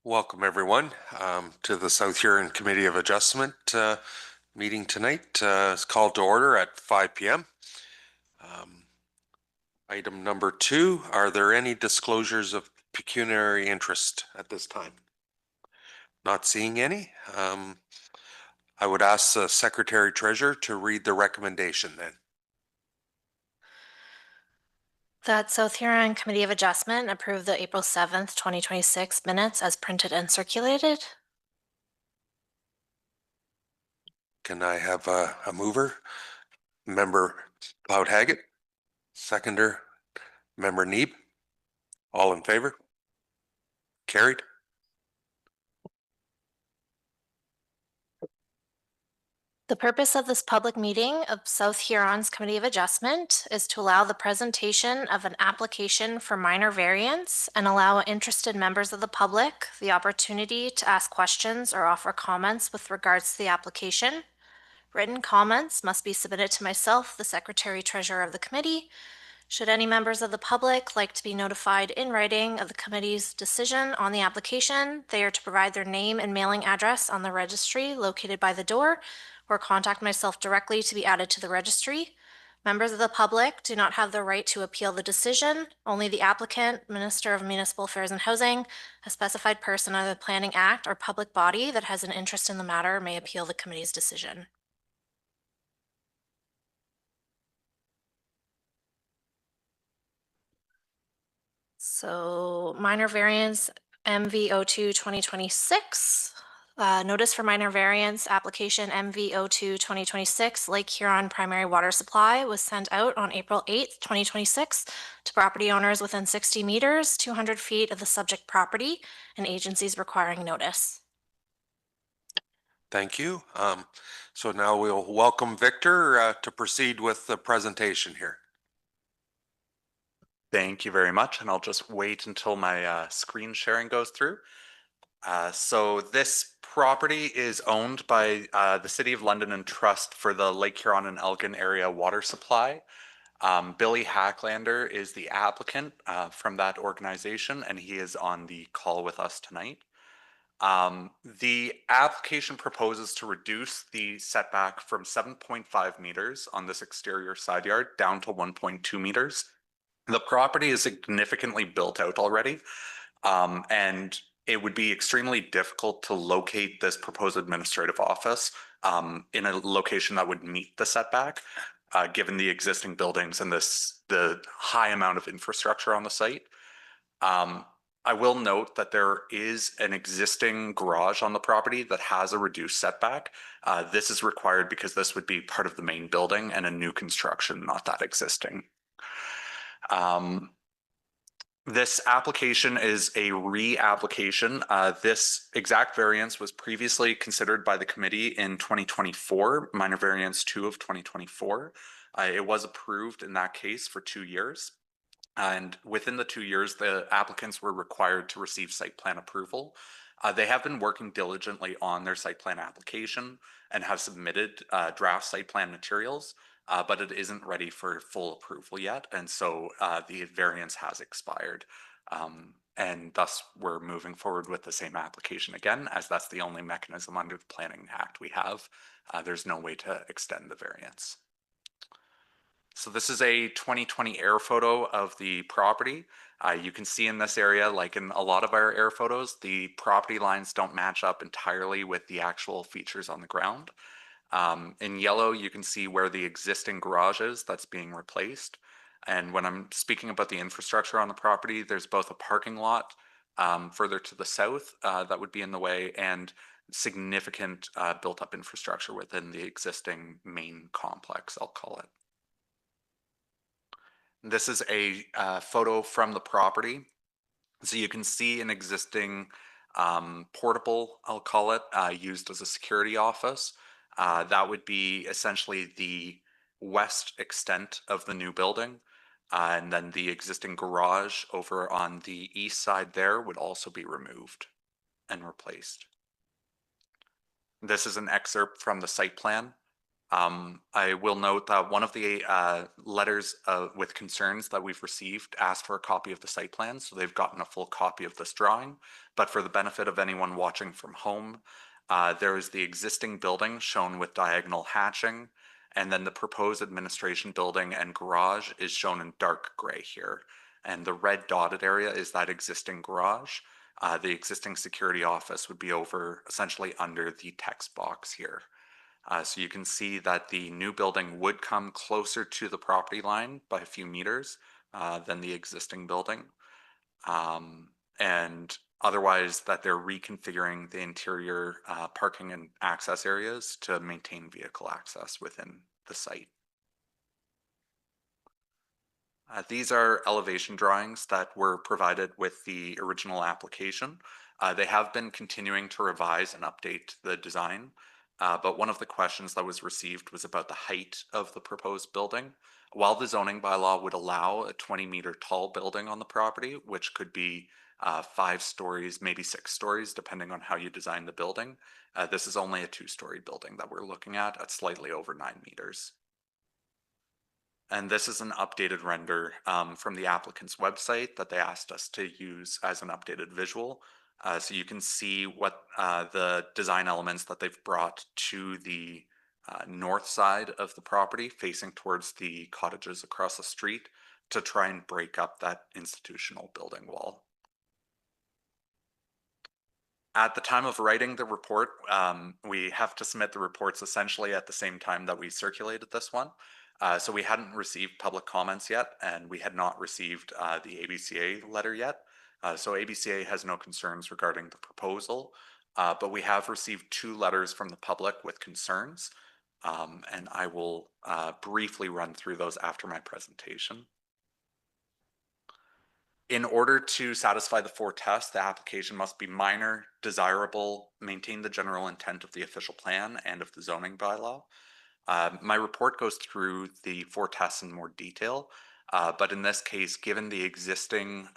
Welcome, everyone, to the South Huron Committee of Adjustment meeting tonight. It's called to order at 5 p.m. Item number 2, are there any disclosures of pecuniary interest at this time? Not seeing any. I would ask the Secretary Treasurer to read the recommendation then. That South Huron Committee of Adjustment approve the April 7th, 2026 minutes as printed and circulated. Can I have a mover? Member Cloud Haggett. Seconder, Member Neeb. All in favor? Carried. The purpose of this public meeting of South Huron's Committee of Adjustment is to allow the presentation of an application for minor variance and allow interested members of the public the opportunity to ask questions or offer comments with regards to the application. Written comments must be submitted to myself, the Secretary Treasurer of the committee. Should any members of the public like to be notified in writing of the committee's decision on the application, they are to provide their name and mailing address on the registry located by the door, or contact myself directly to be added to the registry. Members of the public do not have the right to appeal the decision. Only the applicant, Minister of Municipal Affairs and Housing, a specified person under the Planning Act, or public body that has an interest in the matter may appeal the committee's decision. So minor variance MV02 2026. Notice for minor variance application MV02 2026 Lake Huron Primary Water Supply was sent out on April 8th, 2026 to property owners within 60 meters, 200 feet of the subject property and agencies requiring notice. Thank you. So now we'll welcome Victor to proceed with the presentation here. Thank you very much, and I'll just wait until my screen sharing goes through. So this property is owned by the City of London and Trust for the Lake Huron and Elgin area water supply. Billy Hacklander is the applicant from that organization, and he is on the call with us tonight. The application proposes to reduce the setback from 7.5 meters on this exterior side yard down to 1.2 meters. The property is significantly built out already, and it would be extremely difficult to locate this proposed administrative office in a location that would meet the setback, given the existing buildings and the high amount of infrastructure on the site. I will note that there is an existing garage on the property that has a reduced setback. This is required because this would be part of the main building and a new construction, not that existing. This application is a re-application. This exact variance was previously considered by the committee in 2024, minor variance 2 of 2024. It was approved in that case for 2 years. And within the 2 years, the applicants were required to receive site plan approval. They have been working diligently on their site plan application and have submitted draft site plan materials. But it isn't ready for full approval yet. And so the variance has expired. And thus we're moving forward with the same application again, as that's the only mechanism under the Planning Act we have. There's no way to extend the variance. So this is a 2020 air photo of the property. You can see in this area, like in a lot of our air photos, the property lines don't match up entirely with the actual features on the ground. In yellow, you can see where the existing garage is that's being replaced. And when I'm speaking about the infrastructure on the property, there's both a parking lot further to the south that would be in the way and significant built up infrastructure within the existing main complex, I'll call it. This is a photo from the property. So you can see an existing portable, I'll call it, used as a security office. That would be essentially the west extent of the new building. And then the existing garage over on the east side there would also be removed and replaced. This is an excerpt from the site plan. I will note that one of the letters with concerns that we've received asked for a copy of the site plan, so they've gotten a full copy of this drawing. But for the benefit of anyone watching from home, there is the existing building shown with diagonal hatching, and then the proposed administration building and garage is shown in dark gray here. And the red dotted area is that existing garage. The existing security office would be over essentially under the text box here. So you can see that the new building would come closer to the property line by a few meters than the existing building. And otherwise that they're reconfiguring the interior parking and access areas to maintain vehicle access within the site. These are elevation drawings that were provided with the original application. They have been continuing to revise and update the design. But one of the questions that was received was about the height of the proposed building. While the zoning bylaw would allow a 20-meter tall building on the property, which could be 5 stories, maybe 6 stories, depending on how you design the building, this is only a 2-story building that we're looking at slightly over 9 meters. And this is an updated render from the applicant's website that they asked us to use as an updated visual. So you can see what the design elements that they've brought to the north side of the property facing towards the cottages across the street to try and break up that institutional building wall. At the time of writing the report, we have to submit the reports essentially at the same time that we circulated this one. So we hadn't received public comments yet, and we had not received the ABCA letter yet. So ABCA has no concerns regarding the proposal, but we have received 2 letters from the public with concerns, and I will briefly run through those after my presentation. In order to satisfy the 4 tests, the application must be minor, desirable, maintain the general intent of the official plan and of the zoning bylaw. My report goes through the 4 tests in more detail, but in this case, given the existing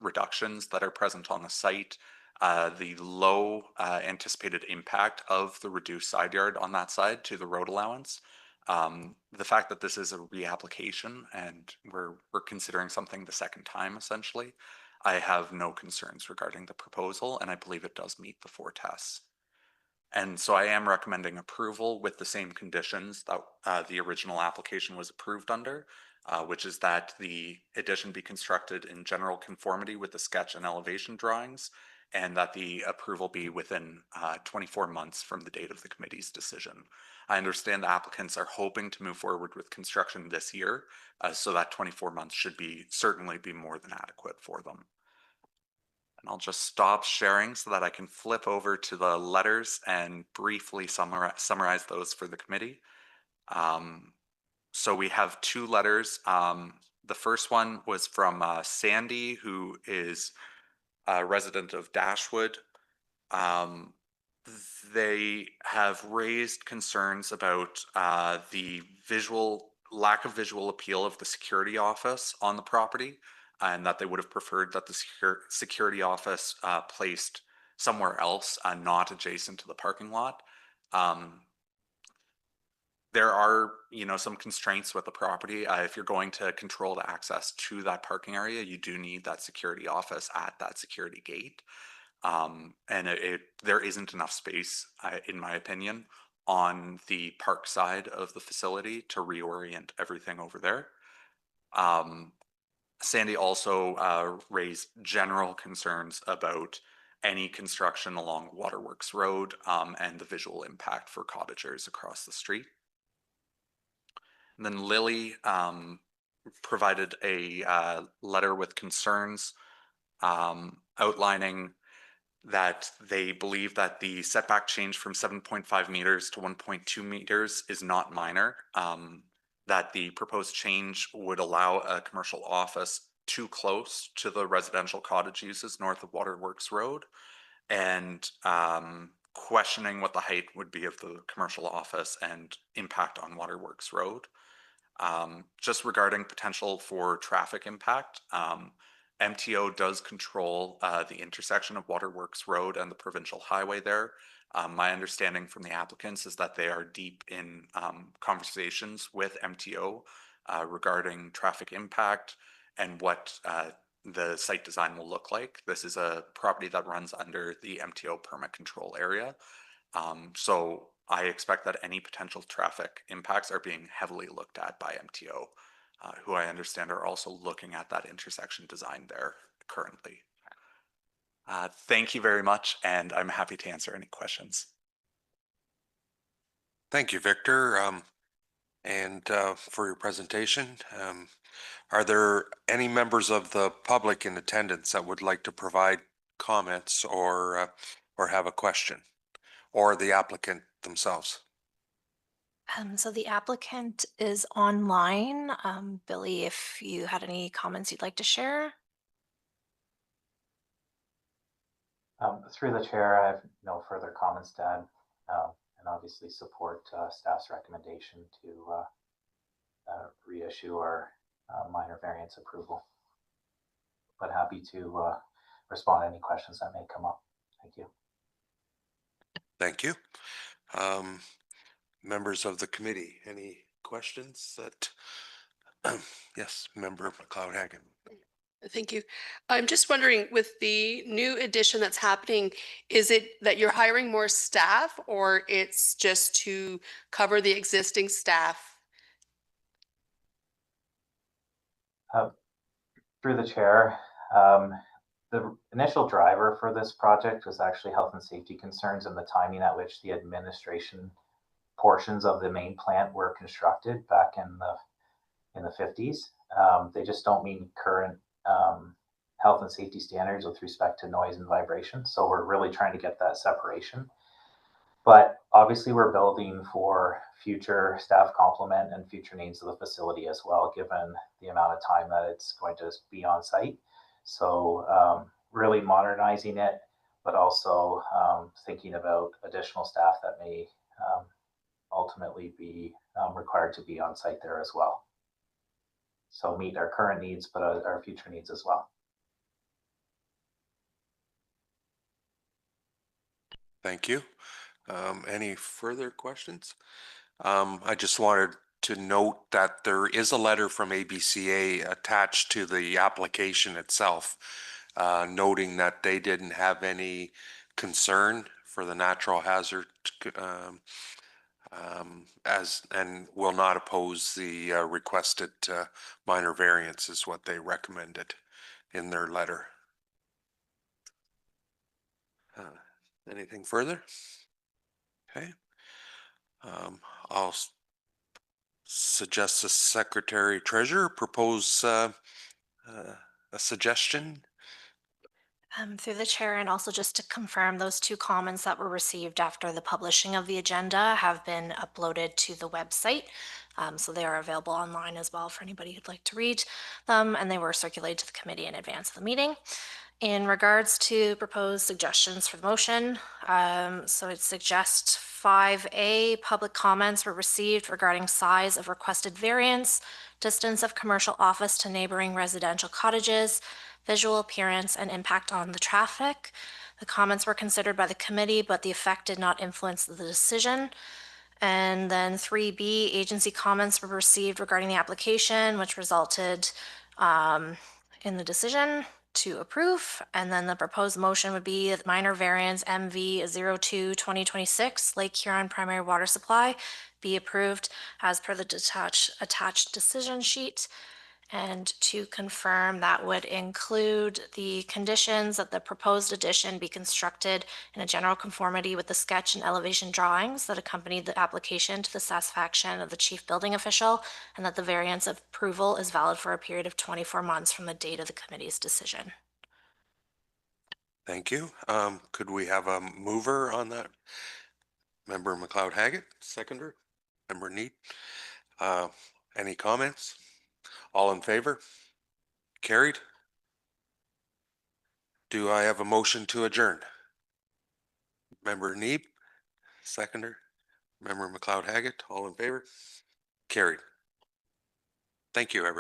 reductions that are present on the site, the low anticipated impact of the reduced side yard on that side to the road allowance, the fact that this is a reapplication and we're considering something the second time essentially, I have no concerns regarding the proposal, and I believe it does meet the 4 tests. And so I am recommending approval with the same conditions that the original application was approved under, which is that the addition be constructed in general conformity with the sketch and elevation drawings, and that the approval be within 24 months from the date of the committee's decision. I understand the applicants are hoping to move forward with construction this year, so that 24 months should certainly be more than adequate for them. And I'll just stop sharing so that I can flip over to the letters and briefly summarize those for the committee. So we have 2 letters. The first one was from Sandy, who is a resident of Dashwood. They have raised concerns about the lack of visual appeal of the security office on the property, and that they would have preferred that the security office placed somewhere else, not adjacent to the parking lot. There are, some constraints with the property. If you're going to control the access to that parking area, you do need that security office at that security gate. And there isn't enough space, in my opinion, on the park side of the facility to reorient everything over there. Sandy also raised general concerns about any construction along Waterworks Road and the visual impact for cottagers across the street. And then Lily provided a letter with concerns outlining that they believe that the setback change from 7.5 meters to 1.2 meters is not minor, that the proposed change would allow a commercial office too close to the residential cottage uses north of Waterworks Road, and questioning what the height would be of the commercial office and impact on Waterworks Road. Just regarding potential for traffic impact, MTO does control the intersection of Waterworks Road and the provincial highway there. My understanding from the applicants is that they are deep in conversations with MTO regarding traffic impact and what the site design will look like. This is a property that runs under the MTO permit control area. So I expect that any potential traffic impacts are being heavily looked at by MTO, who I understand are also looking at that intersection design there currently. Thank you very much, and I'm happy to answer any questions. Thank you, Victor, and for your presentation. Are there any members of the public in attendance that would like to provide comments or have a question, or the applicant themselves? So the applicant is online. Billy, if you had any comments you'd like to share? Through the chair, I have no further comments to add, and obviously support staff's recommendation to reissue our minor variance approval. But happy to respond to any questions that may come up. Thank you. Thank you. Members of the committee, any questions that? Yes, Member McLeod-Hagan. Thank you. I'm just wondering, with the new addition that's happening, is it that you're hiring more staff, or it's just to cover the existing staff? Through the chair, the initial driver for this project was actually health and safety concerns and the timing at which the administration portions of the main plant were constructed back in the 50s. They just don't meet current health and safety standards with respect to noise and vibration. So we're really trying to get that separation. But obviously we're building for future staff complement and future needs of the facility as well, given the amount of time that it's going to be on site. So really modernizing it, but also thinking about additional staff that may ultimately be required to be on site there as well. So meet our current needs, but our future needs as well. Thank you. Any further questions? I just wanted to note that there is a letter from ABCA attached to the application itself, noting that they didn't have any concern for the natural hazard and will not oppose the requested minor variance is what they recommended in their letter. Anything further? Okay. I'll suggest the Secretary Treasurer propose a suggestion. Through the chair, and also just to confirm, those two comments that were received after the publishing of the agenda have been uploaded to the website. So they are available online as well for anybody who'd like to read them, and they were circulated to the committee in advance of the meeting. In regards to proposed suggestions for the motion, so it suggests 5A, public comments were received regarding size of requested variance, distance of commercial office to neighboring residential cottages, visual appearance, and impact on the traffic. The comments were considered by the committee, but the effect did not influence the decision. And then 3B, agency comments were received regarding the application, which resulted in the decision to approve. And then the proposed motion would be that minor variance MV 02-2026 Lake Huron Primary Water Supply be approved as per the attached decision sheet. And to confirm, that would include the conditions that the proposed addition be constructed in a general conformity with the sketch and elevation drawings that accompanied the application to the satisfaction of the chief building official, and that the variance of approval is valid for a period of 24 months from the date of the committee's decision. Thank you. Could we have a mover on that? Member McLeod-Haggett, seconder. Member Need. Any comments? All in favor? Carried. Do I have a motion to adjourn? Member Neeb, seconder. Member McLeod-Haggett, all in favor? Carried. Thank you, everyone.